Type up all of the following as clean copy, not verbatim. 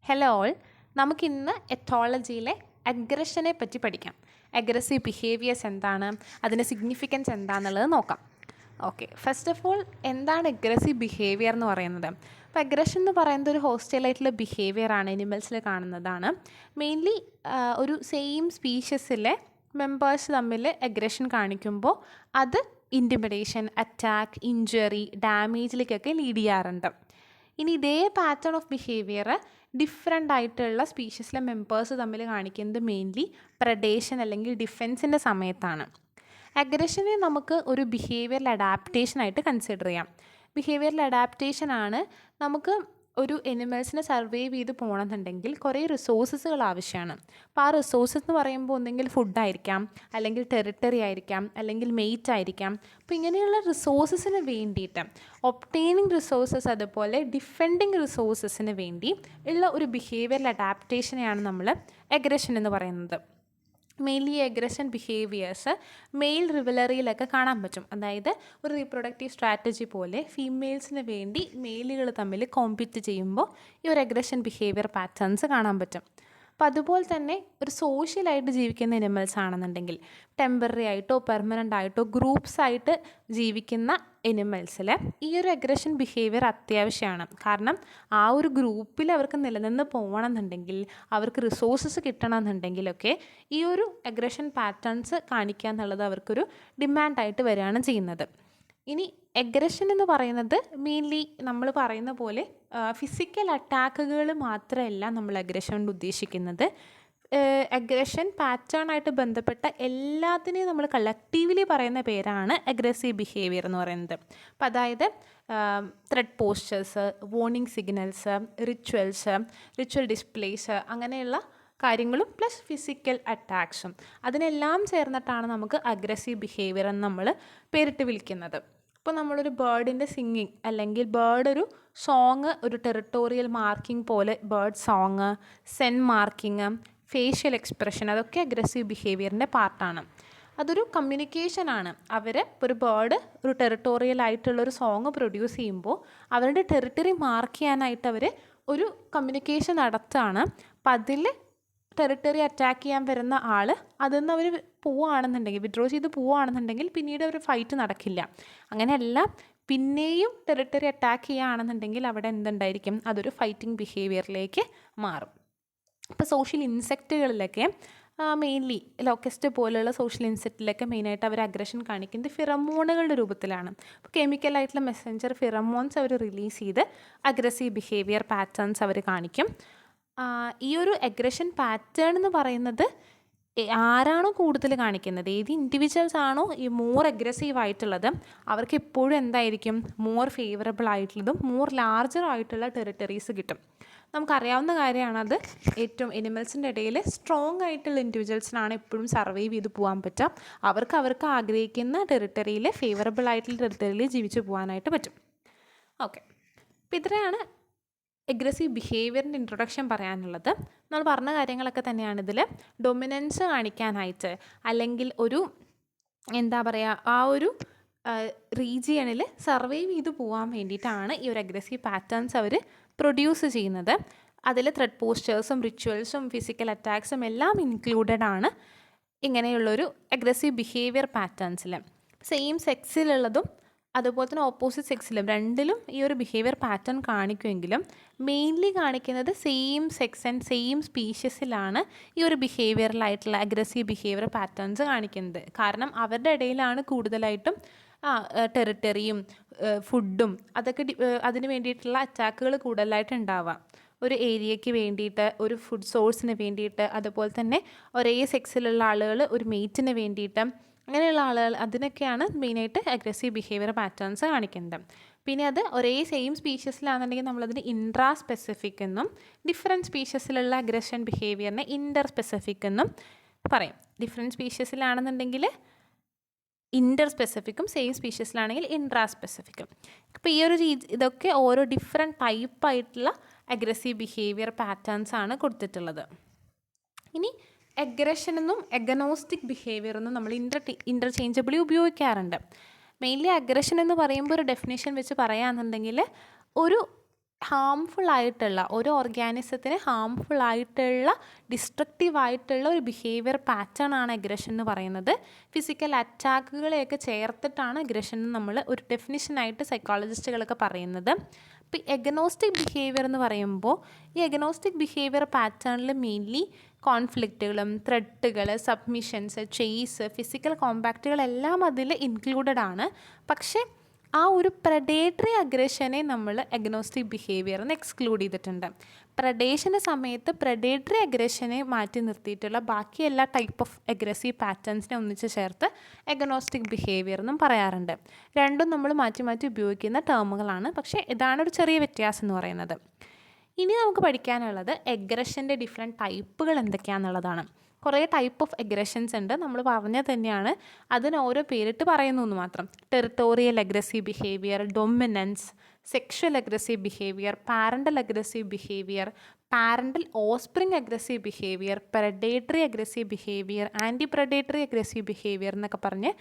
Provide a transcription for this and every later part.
Hello all, നമുക്കിന്ന് എത്തോളജിയിലെ അഗ്രഷനെ പറ്റി പഠിക്കാം. അഗ്രസീവ് ബിഹേവിയേഴ്സ് എന്താണ്, അതിൻ്റെ സിഗ്നിഫിക്കൻസ് എന്താണെന്നുള്ളത് നോക്കാം. ഓക്കെ, ഫസ്റ്റ് ഓഫ് ഓൾ എന്താണ് അഗ്രസീവ് ബിഹേവിയർ എന്ന് പറയുന്നത്? അപ്പോൾ അഗ്രഷൻ എന്ന് പറയുന്നത് ഒരു ഹോസ്റ്റലായിട്ടുള്ള ബിഹേവിയറാണ്, അനിമൽസിൽ കാണുന്നതാണ്. മെയിൻലി ഒരു സെയിം സ്പീഷ്യസിലെ മെമ്പേഴ്സ് തമ്മിൽ അഗ്രഷൻ കാണിക്കുമ്പോൾ അത് ഇൻറ്റിമിഡേഷൻ, അറ്റാക്ക്, ഇഞ്ചറി, ഡാമേജിലേക്കൊക്കെ ലീഡ് ചെയ്യാറുണ്ട്. ഇനി ഇതേ പാറ്റേൺ ഓഫ് ബിഹേവിയർ ഡിഫറെൻ്റ് ആയിട്ടുള്ള സ്പീഷ്യസിലെ മെമ്പേഴ്സ് തമ്മിൽ കാണിക്കുന്നത് മെയിൻലി പ്രഡേഷൻ അല്ലെങ്കിൽ ഡിഫെൻസിൻ്റെ സമയത്താണ്. അഗ്രഷനെ നമുക്ക് ഒരു ബിഹേവിയറൽ അഡാപ്റ്റേഷനായിട്ട് കൺസിഡർ ചെയ്യാം. ബിഹേവിയറൽ അഡാപ്റ്റേഷനാണ് നമുക്ക് ഒരു എനിമൽസിനെ സർവൈവ് ചെയ്ത് പോകണമെന്നുണ്ടെങ്കിൽ കുറേ റിസോഴ്സസുകൾ ആവശ്യമാണ്. അപ്പോൾ ആ റിസോഴ്സസ് എന്ന് പറയുമ്പോൾ ഒന്നെങ്കിൽ ഫുഡായിരിക്കാം, അല്ലെങ്കിൽ ടെറിട്ടറി ആയിരിക്കാം, അല്ലെങ്കിൽ മെയ്റ്റ് ആയിരിക്കാം. അപ്പോൾ ഇങ്ങനെയുള്ള റിസോഴ്സസിന് വേണ്ടിയിട്ട് ഒബ്റ്റെയിനിങ് റിസോഴ്സസ് അതുപോലെ ഡിഫെൻഡിങ് റിസോഴ്സസിന് വേണ്ടി ഉള്ള ഒരു ബിഹേവിയറൽ അഡാപ്റ്റേഷനെയാണ് നമ്മൾ അഗ്രഷൻ എന്ന് പറയുന്നത്. മെയിൻലി അഗ്രഷൻ ബിഹേവിയേഴ്സ് മെയിൽ റിവലറിയിലൊക്കെ കാണാൻ പറ്റും. അതായത് ഒരു റീപ്രൊഡക്റ്റീവ് സ്ട്രാറ്റജി പോലെ ഫീമെയിൽസിന് വേണ്ടി മെയിലുകൾ തമ്മിൽ കോമ്പീറ്റ് ചെയ്യുമ്പോൾ ഈ ഒരു അഗ്രഷൻ ബിഹേവിയർ പാറ്റേൺസ് കാണാൻ പറ്റും. അപ്പോൾ അതുപോലെ തന്നെ ഒരു സോഷ്യലായിട്ട് ജീവിക്കുന്ന എനിമൽസ് ആണെന്നുണ്ടെങ്കിൽ ടെമ്പററി ആയിട്ടോ പെർമനൻ്റ് ആയിട്ടോ ഗ്രൂപ്പ്സായിട്ട് ജീവിക്കുന്ന എനിമൽസിൽ ഈ ഒരു അഗ്രഷൻ ബിഹേവിയർ അത്യാവശ്യമാണ്. കാരണം ആ ഒരു ഗ്രൂപ്പിൽ അവർക്ക് നിലനിന്ന് പോകണമെന്നുണ്ടെങ്കിൽ, അവർക്ക് റിസോഴ്സസ് കിട്ടണമെന്നുണ്ടെങ്കിലൊക്കെ ഈ ഒരു അഗ്രഷൻ പാറ്റേൺസ് കാണിക്കുക എന്നുള്ളത് അവർക്കൊരു ഡിമാൻഡായിട്ട് വരികയാണ് ചെയ്യുന്നത്. ഇനി അഗ്രഷൻ എന്ന് പറയുന്നത് മെയിൻലി നമ്മൾ പറയുന്ന പോലെ ഫിസിക്കൽ അറ്റാക്കുകൾ മാത്രമല്ല നമ്മൾ അഗ്രഷൻ കൊണ്ട് ഉദ്ദേശിക്കുന്നത്. അഗ്രഷൻ പാറ്റേണായിട്ട് ബന്ധപ്പെട്ട എല്ലാത്തിനെയും നമ്മൾ കളക്റ്റീവ്ലി പറയുന്ന പേരാണ് അഗ്രസീവ് ബിഹേവിയർ എന്ന് പറയുന്നത്. അപ്പോൾ അതായത് threat postures, warning signals, ritual displays, അങ്ങനെയുള്ള കാര്യങ്ങളും പ്ലസ് ഫിസിക്കൽ അറ്റാക്സും അതിനെല്ലാം ചേർന്നിട്ടാണ് നമുക്ക് അഗ്രസീവ് ബിഹേവിയർ എന്ന് നമ്മൾ പേരിട്ട് വിളിക്കുന്നത്. ഇപ്പോൾ നമ്മളൊരു ബേർഡിൻ്റെ സിംഗിങ് അല്ലെങ്കിൽ ബേർഡ് ഒരു സോങ്, ഒരു ടെറിട്ടോറിയൽ മാർക്കിംഗ് പോലെ bird song, scent marking, facial expression, അതൊക്കെ അഗ്രസീവ് ബിഹേവിയറിൻ്റെ പാർട്ടാണ്. അതൊരു കമ്മ്യൂണിക്കേഷനാണ്. അവർ ഒരു ബേർഡ് ഒരു ടെറിട്ടോറിയൽ ആയിട്ടുള്ളൊരു സോങ് പ്രൊഡ്യൂസ് ചെയ്യുമ്പോൾ അവരുടെ ടെറിട്ടറി മാർക്ക് ചെയ്യാനായിട്ട് അവർ ഒരു കമ്മ്യൂണിക്കേഷൻ നടത്തുകയാണ്. അപ്പം അതിൽ ടെറിട്ടറി അറ്റാക്ക് ചെയ്യാൻ വരുന്ന ആൾ അതിൽ നിന്ന് അവർ പോവുകയാണെന്നുണ്ടെങ്കിൽ, വിഡ്രോ ചെയ്ത് പോവുകയാണെന്നുണ്ടെങ്കിൽ പിന്നീട് ഒരു ഫൈറ്റ് നടക്കില്ല. അങ്ങനെയല്ല, പിന്നെയും ടെറിട്ടറി അറ്റാക്ക് ചെയ്യുകയാണെന്നുണ്ടെങ്കിൽ അവിടെ എന്തുണ്ടായിരിക്കും, അതൊരു ഫൈറ്റിംഗ് ബിഹേവിയറിലേക്ക് മാറും. ഇപ്പോൾ സോഷ്യൽ ഇൻസെക്റ്റുകളിലൊക്കെ മെയിൻലി ലോക്കസ്റ്റ് പോലെയുള്ള സോഷ്യൽ ഇൻസെക്റ്റിലൊക്കെ മെയിനായിട്ട് അവർ അഗ്രഷൻ കാണിക്കുന്നത് ഫിറമോണുകളുടെ രൂപത്തിലാണ്. അപ്പോൾ കെമിക്കലായിട്ടുള്ള മെസ്സഞ്ചർ ഫിറമോൺസ് അവർ റിലീസ് ചെയ്ത് അഗ്രസീവ് ബിഹേവിയർ പാറ്റേൺസ് അവർ കാണിക്കും. ഈ ഒരു അഗ്രഷൻ പാറ്റേൺ എന്ന് പറയുന്നത് ആരാണോ കൂടുതൽ കാണിക്കുന്നത്, ഏത് ഇൻഡിവിജ്വൽസ് ആണോ ഈ മോർ അഗ്രസീവ് ആയിട്ടുള്ളത്, അവർക്ക് എപ്പോഴും എന്തായിരിക്കും, മോർ ഫേവറബിൾ ആയിട്ടുള്ളതും മോർ ലാർജർ ആയിട്ടുള്ള ടെറിട്ടറീസ് കിട്ടും. നമുക്കറിയാവുന്ന കാര്യമാണ്, അത് ഏറ്റവും എനിമൽസിൻ്റെ ഇടയിൽ സ്ട്രോങ് ആയിട്ടുള്ള ഇൻഡിവിജ്വൽസിനാണ് എപ്പോഴും സർവൈവ് ചെയ്ത് പോകാൻ പറ്റുക. അവർക്ക് ആഗ്രഹിക്കുന്ന ടെറിട്ടറിയിൽ, ഫേവറബിൾ ആയിട്ടുള്ള ടെറിട്ടറിയിൽ ജീവിച്ച് പോകാനായിട്ട് പറ്റും. ഓക്കെ, അപ്പോൾ ഇത്രയാണ് അഗ്രസീവ് ബിഹേവിയറിൻ്റെ ഇൻട്രൊഡക്ഷൻ പറയാനുള്ളത്. നമ്മൾ പറഞ്ഞ കാര്യങ്ങളൊക്കെ തന്നെയാണ് ഇതിൽ. ഡൊമിനൻസ് കാണിക്കാനായിട്ട് അല്ലെങ്കിൽ ഒരു എന്താ പറയുക, ആ ഒരു റീജിയണിൽ സർവൈവ് ചെയ്ത് പോകാൻ വേണ്ടിയിട്ടാണ് ഈ ഒരു അഗ്രസീവ് പാറ്റേൺസ് അവർ പ്രൊഡ്യൂസ് ചെയ്യുന്നത്. അതിൽ ത്രെഡ് പോസ്റ്റേഴ്സും റിച്വൽസും ഫിസിക്കൽ അറ്റാക്സും എല്ലാം ഇൻക്ലൂഡഡ് ആണ് ഇങ്ങനെയുള്ളൊരു അഗ്രസീവ് ബിഹേവിയർ പാറ്റേൺസിൽ. സെയിം സെക്സിലുള്ളതും അതുപോലെ തന്നെ ഓപ്പോസിറ്റ് സെക്സിലും രണ്ടിലും ഈ ഒരു ബിഹേവിയർ പാറ്റേൺ കാണിക്കുമെങ്കിലും മെയിൻലി കാണിക്കുന്നത് സെയിം സെക്സ് ആൻഡ് സെയിം സ്പീഷ്യസിലാണ് ഈ ഒരു ബിഹേവിയറലായിട്ടുള്ള അഗ്രസീവ് ബിഹേവിയർ പാറ്റേൺസ് കാണിക്കുന്നത്. കാരണം അവരുടെ ഇടയിലാണ് കൂടുതലായിട്ടും ടെറിട്ടറിയും ഫുഡും അതൊക്കെ അതിന് വേണ്ടിയിട്ടുള്ള അറ്റാക്കുകൾ കൂടുതലായിട്ട് ഉണ്ടാവുക. ഒരു ഏരിയയ്ക്ക് വേണ്ടിയിട്ട്, ഒരു ഫുഡ് സോഴ്സിന് വേണ്ടിയിട്ട്, അതുപോലെ തന്നെ ഒരേ സെക്സിലുള്ള ആളുകൾ ഒരു മെയ്റ്റിന് വേണ്ടിയിട്ട്, അങ്ങനെയുള്ള ആളുകൾ, അതിനൊക്കെയാണ് മെയിനായിട്ട് അഗ്രസീവ് ബിഹേവിയർ പാറ്റേൺസ് കാണിക്കുന്നത്. പിന്നെ അത് ഒരേ സെയിം സ്പീഷ്യസിലാണെന്നുണ്ടെങ്കിൽ നമ്മളതിന് ഇൻട്രാ സ്പെസിഫിക് എന്നും, ഡിഫറെൻറ്റ് സ്പീഷ്യസിലുള്ള അഗ്രഷൻ ബിഹേവിയറിനെ ഇൻ്റർ സ്പെസിഫിക് എന്നും പറയും. ഡിഫറെൻറ്റ് സ്പീഷ്യസിലാണെന്നുണ്ടെങ്കിൽ ഇൻ്റർ സ്പെസിഫിക്കും, സെയിം സ്പീഷ്യസിലാണെങ്കിൽ ഇൻട്രാ സ്പെസിഫിക്കും. അപ്പോൾ ഈ ഒരു ഇതൊക്കെ ഓരോ ഡിഫറെൻറ്റ് ടൈപ്പായിട്ടുള്ള അഗ്രസീവ് ബിഹേവിയർ പാറ്റേൺസ് ആണ് കൊടുത്തിട്ടുള്ളത്. ഇനി അഗ്രഷൻ എന്നും അഗനോസ്റ്റിക് ബിഹേവിയർ എന്നും നമ്മൾ ഇൻ്റർചേഞ്ചബിളി ഉപയോഗിക്കാറുണ്ട്. മെയിൻലി അഗ്രഷൻ എന്ന് പറയുമ്പോൾ ഒരു ഡെഫിനേഷൻ വെച്ച് പറയുകയാണെന്നുണ്ടെങ്കിൽ ഒരു ഹാംഫുൾ ആയിട്ടുള്ള ഒരു ഓർഗാനിസത്തിന് ഹാംഫുൾ ആയിട്ടുള്ള ഡിസ്ട്രക്റ്റീവ് ആയിട്ടുള്ള ഒരു ബിഹേവിയർ പാറ്റേൺ ആണ് അഗ്രഷൻ എന്ന് പറയുന്നത്. ഫിസിക്കൽ അറ്റാക്കുകളെയൊക്കെ ചേർത്തിട്ടാണ് അഗ്രഷൻ എന്ന് നമ്മൾ ഒരു ഡെഫിനിഷനായിട്ട് സൈക്കോളജിസ്റ്റുകളൊക്കെ പറയുന്നത്. ഇപ്പോൾ എഗനോസ്റ്റിക് ബിഹേവിയർ എന്ന് പറയുമ്പോൾ ഈ എഗനോസ്റ്റിക് ബിഹേവിയർ പാറ്റേണിൽ മെയിൻലി കോൺഫ്ലിക്റ്റുകളും ത്രെട്ടുകൾ, സബ്മിഷൻസ്, ചേസ്, ഫിസിക്കൽ കോമ്പാക്റ്റുകളെല്ലാം അതിൽ ഇൻക്ലൂഡഡ് ആണ്. പക്ഷേ ആ ഒരു പ്രഡേറ്ററി അഗ്രഷനെ നമ്മൾ അഗ്നോസ്റ്റിക് ബിഹേവിയർ എന്ന് എക്സ്ക്ലൂഡ് ചെയ്തിട്ടുണ്ട്. പ്രഡേഷൻ്റെ സമയത്ത് പ്രഡേറ്ററി അഗ്രഷനെ മാറ്റി നിർത്തിയിട്ടുള്ള ബാക്കി എല്ലാ ടൈപ്പ് ഓഫ് അഗ്രസീവ് പാറ്റേൺസിനെ ഒന്നിച്ച് ചേർത്ത് അഗ്നോസ്റ്റിക് ബിഹേവിയർ എന്നും പറയാറുണ്ട്. രണ്ടും നമ്മൾ മാറ്റി മാറ്റി ഉപയോഗിക്കുന്ന ടേമുകളാണ്. പക്ഷേ ഇതാണ് ഒരു ചെറിയ വ്യത്യാസം എന്ന് പറയുന്നത്. ഇനി നമുക്ക് പഠിക്കാനുള്ളത് അഗ്രഷൻ്റെ ഡിഫറെൻറ്റ് ടൈപ്പുകൾ എന്തൊക്കെയാണെന്നുള്ളതാണ്. കുറേ ടൈപ്പ് ഓഫ് അഗ്രഷൻസ് ഉണ്ട്. നമ്മൾ പറഞ്ഞത് തന്നെയാണ്, അതിന് ഓരോ പേരിട്ട് പറയുന്നു എന്ന് മാത്രം. Territorial aggressive behaviour, dominance, sexual aggressive behaviour, parental aggressive behaviour, parental offspring aggressive behaviour, predatory aggressive behaviour, anti predatory aggressive behaviour എന്നൊക്കെ പറഞ്ഞ്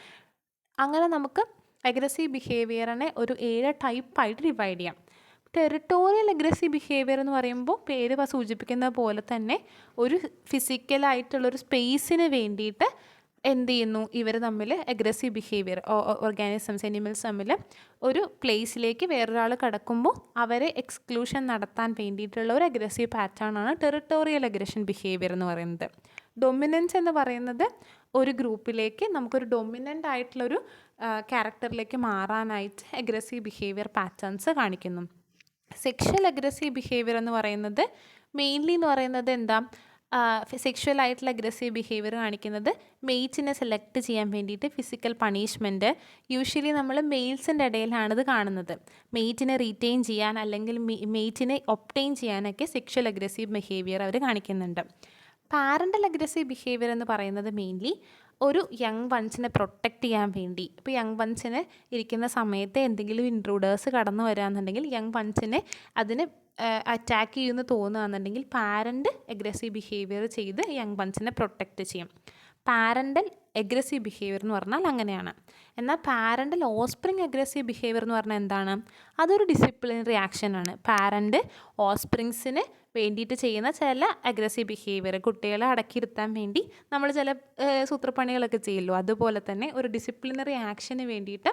അങ്ങനെ നമുക്ക് അഗ്രസീവ് ബിഹേവിയറിനെ ഒരു 7 ടൈപ്പായിട്ട് ഡിവൈഡ് ചെയ്യാം. ടെറിട്ടോറിയൽ അഗ്രസീവ് ബിഹേവിയർ എന്ന് പറയുമ്പോൾ പേര് സൂചിപ്പിക്കുന്ന പോലെ തന്നെ ഒരു ഫിസിക്കലായിട്ടുള്ളൊരു സ്പേസിന് വേണ്ടിയിട്ട് എന്ത് ചെയ്യുന്നു, ഇവർ തമ്മിൽ അഗ്രസീവ് ബിഹേവിയർ, ഓർഗാനിസംസ്, അനിമൽസ് തമ്മിൽ ഒരു പ്ലേസിലേക്ക് വേറൊരാൾ കടക്കുമ്പോൾ അവരെ എക്സ്ക്ലൂഷൻ നടത്താൻ വേണ്ടിയിട്ടുള്ള ഒരു അഗ്രസീവ് പാറ്റേൺ ആണ് ടെറിട്ടോറിയൽ അഗ്രഷൻ ബിഹേവിയർ എന്ന് പറയുന്നത്. ഡൊമിനൻസ് എന്ന് പറയുന്നത് ഒരു ഗ്രൂപ്പിലേക്ക് നമുക്കൊരു ഡൊമിനൻ്റ് ആയിട്ടുള്ളൊരു ക്യാരക്ടറിലേക്ക് മാറാനായിട്ട് അഗ്രസീവ് ബിഹേവിയർ പാറ്റേൺസ് കാണിക്കുന്നു. സെക്ഷൽ അഗ്രസീവ് ബിഹേവിയർ എന്ന് പറയുന്നത് മെയിൻലി എന്ന് പറയുന്നത് എന്താ, സെക്ഷൽ ആയിട്ടുള്ള അഗ്രസീവ് ബിഹേവിയർ കാണിക്കുന്നത് മെയ്റ്റിനെ സെലക്ട് ചെയ്യാൻ വേണ്ടിയിട്ട് ഫിസിക്കൽ പണിഷ്മെൻറ്റ്, യൂഷ്വലി നമ്മൾ മെയിൽസിൻ്റെ ഇടയിലാണിത് കാണുന്നത്. മെയ്റ്റിനെ റീറ്റെയിൻ ചെയ്യാൻ അല്ലെങ്കിൽ മെയ്റ്റിനെ ഒപ്റ്റെയിൻ ചെയ്യാനൊക്കെ സെക്ഷൽ അഗ്രസീവ് ബിഹേവിയർ അവർ കാണിക്കുന്നുണ്ട്. പാരൻ്റൽ അഗ്രസീവ് ബിഹേവിയർ എന്ന് പറയുന്നത് മെയിൻലി ഒരു യങ് വൺസിനെ പ്രൊട്ടക്റ്റ് ചെയ്യാൻ വേണ്ടി, ഇപ്പോൾ യങ് വൺസിന് ഇരിക്കുന്ന സമയത്ത് എന്തെങ്കിലും ഇൻട്രൂഡേഴ്സ് കടന്നു വരികയാണെന്നുണ്ടെങ്കിൽ യങ് വൺസിനെ അതിന് അറ്റാക്ക് ചെയ്യുമെന്ന് തോന്നുകയാണെന്നുണ്ടെങ്കിൽ പാരൻ്റ് അഗ്രസീവ് ബിഹേവിയർ ചെയ്ത് യങ് വൺസിനെ പ്രൊട്ടക്റ്റ് ചെയ്യും. പാരൻ്റൽ അഗ്രസീവ് ബിഹേവിയർ എന്ന് പറഞ്ഞാൽ അങ്ങനെയാണ്. എന്നാൽ പാരൻ്റൽ ഓസ്പ്രിങ് അഗ്രസീവ് ബിഹേവിയർ എന്ന് പറഞ്ഞാൽ എന്താണ്, അതൊരു ഡിസിപ്ലിനറി ആക്ഷനാണ്. പാരൻ്റ് ഓസ്പ്രിങ്സിന് വേണ്ടിയിട്ട് ചെയ്യുന്ന ചില അഗ്രസീവ് ബിഹേവിയർ, കുട്ടികളെ അടക്കിയിരുത്താൻ വേണ്ടി നമ്മൾ ചില സൂത്രപ്പണികളൊക്കെ ചെയ്യുമല്ലോ, അതുപോലെ തന്നെ ഒരു ഡിസിപ്ലിനറി ആക്ഷന് വേണ്ടിയിട്ട്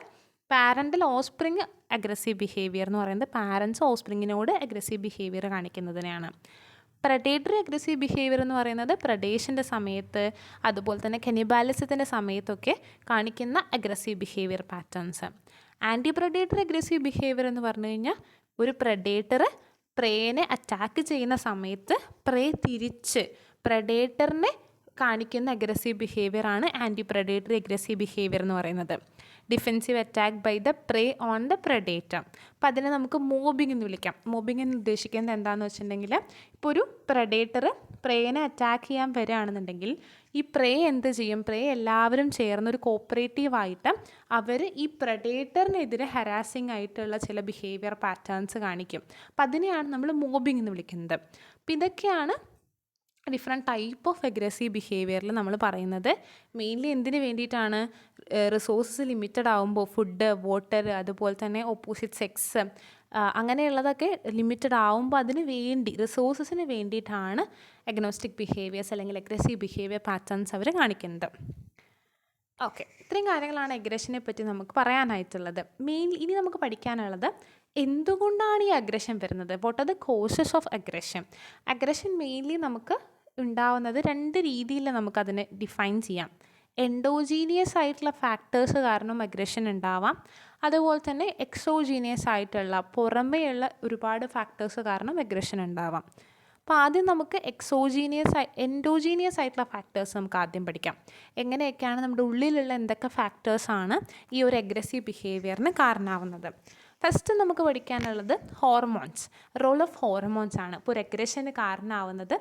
പാരൻ്റൽ ഓസ്പ്രിങ് അഗ്രസീവ് ബിഹേവിയർ എന്ന് പറയുന്നത് പാരൻസ് ഓസ്പ്രിങ്ങിനോട് അഗ്രസീവ് ബിഹേവിയർ കാണിക്കുന്നതിനെയാണ്. പ്രഡേറ്ററി അഗ്രസീവ് ബിഹേവിയർ എന്ന് പറയുന്നത് പ്രഡേഷൻ്റെ സമയത്ത് അതുപോലെ തന്നെ കെനിബാലിസത്തിൻ്റെ സമയത്തൊക്കെ കാണിക്കുന്ന aggressive behaviour patterns. Anti predatory aggressive behaviour എന്ന് പറഞ്ഞു കഴിഞ്ഞാൽ ഒരു പ്രഡേറ്റർ പ്രേനെ അറ്റാക്ക് ചെയ്യുന്ന സമയത്ത് പ്രേ തിരിച്ച് പ്രഡേറ്ററിനെ കാണിക്കുന്ന അഗ്രസീവ് ബിഹേവിയർ ആണ് ആൻറ്റി പ്രഡേറ്ററി അഗ്രസീവ് ബിഹേവിയർ എന്ന് പറയുന്നത്. Defensive attack by the prey on the predator. അപ്പം അതിനെ നമുക്ക് മോബിംഗ് എന്ന് വിളിക്കാം. മോബിംഗ് എന്ന് ഉദ്ദേശിക്കുന്നത് എന്താണെന്ന് വെച്ചിട്ടുണ്ടെങ്കിൽ, ഇപ്പോൾ ഒരു പ്രഡേറ്റർ പ്രേനെ അറ്റാക്ക് ചെയ്യാൻ വരികയാണെന്നുണ്ടെങ്കിൽ ഈ പ്രേ എന്ത് ചെയ്യും, പ്രേ എല്ലാവരും ചേർന്നൊരു കോപ്പറേറ്റീവായിട്ട് അവർ ഈ പ്രഡേറ്ററിനെതിരെ ഹരാസിങ് ആയിട്ടുള്ള ചില ബിഹേവിയർ പാറ്റേൺസ് കാണിക്കും. അപ്പം അതിനെയാണ് നമ്മൾ മോബിംഗ് എന്ന് വിളിക്കുന്നത്. അപ്പം ഇതൊക്കെയാണ് ഡിഫറെൻറ്റ് ടൈപ്പ് ഓഫ് അഗ്രസീവ് ബിഹേവിയറിൽ നമ്മൾ പറയുന്നത്. മെയിൻലി എന്തിനു വേണ്ടിയിട്ടാണ്, റിസോഴ്സസ് ലിമിറ്റഡ് ആകുമ്പോൾ ഫുഡ്, വാട്ടർ, അതുപോലെ തന്നെ ഓപ്പോസിറ്റ് സെക്സ് അങ്ങനെയുള്ളതൊക്കെ ലിമിറ്റഡ് ആകുമ്പോൾ അതിന് വേണ്ടി റിസോഴ്സസിന് വേണ്ടിയിട്ടാണ് അഗ്നോസ്റ്റിക് ബിഹേവിയേഴ്സ് അല്ലെങ്കിൽ അഗ്രസീവ് ബിഹേവിയർ പാറ്റേൺസ് അവർ കാണിക്കുന്നത്. ഓക്കെ, ഇത്രയും കാര്യങ്ങളാണ് അഗ്രഷനെ പറ്റി നമുക്ക് പറയാനായിട്ടുള്ളത്. ഇനി നമുക്ക് പഠിക്കാനുള്ളത് എന്തുകൊണ്ടാണ് ഈ അഗ്രഷൻ വരുന്നത്, what are the causes of aggression. Aggression mainly നമുക്ക് ഉണ്ടാവുന്നത് 2 രീതിയിൽ നമുക്കതിനെ ഡിഫൈൻ ചെയ്യാം. എൻഡോജീനിയസ് ആയിട്ടുള്ള ഫാക്ടേഴ്സ് കാരണം അഗ്രഷൻ ഉണ്ടാവാം, അതുപോലെ തന്നെ എക്സോജീനിയസ് ആയിട്ടുള്ള പുറമേയുള്ള ഒരുപാട് ഫാക്ടേഴ്സ് കാരണം അഗ്രഷൻ ഉണ്ടാവാം. അപ്പോൾ ആദ്യം നമുക്ക് എൻഡോജീനിയസ് ആയിട്ടുള്ള ഫാക്ടേഴ്സ് നമുക്ക് ആദ്യം പഠിക്കാം. എങ്ങനെയൊക്കെയാണ് നമ്മുടെ ഉള്ളിലുള്ള എന്തൊക്കെ ഫാക്ടേഴ്സാണ് ഈ ഒരു അഗ്രസീവ് ബിഹേവിയറിന് കാരണമാവുന്നത്. ഫസ്റ്റ് നമുക്ക് പഠിക്കാനുള്ളത് ഹോർമോൺസ്, റോൾ ഓഫ് ഹോർമോൺസ് ആണ്. ഇപ്പോൾ ഒരു അഗ്രഷന് കാരണമാവുന്നത്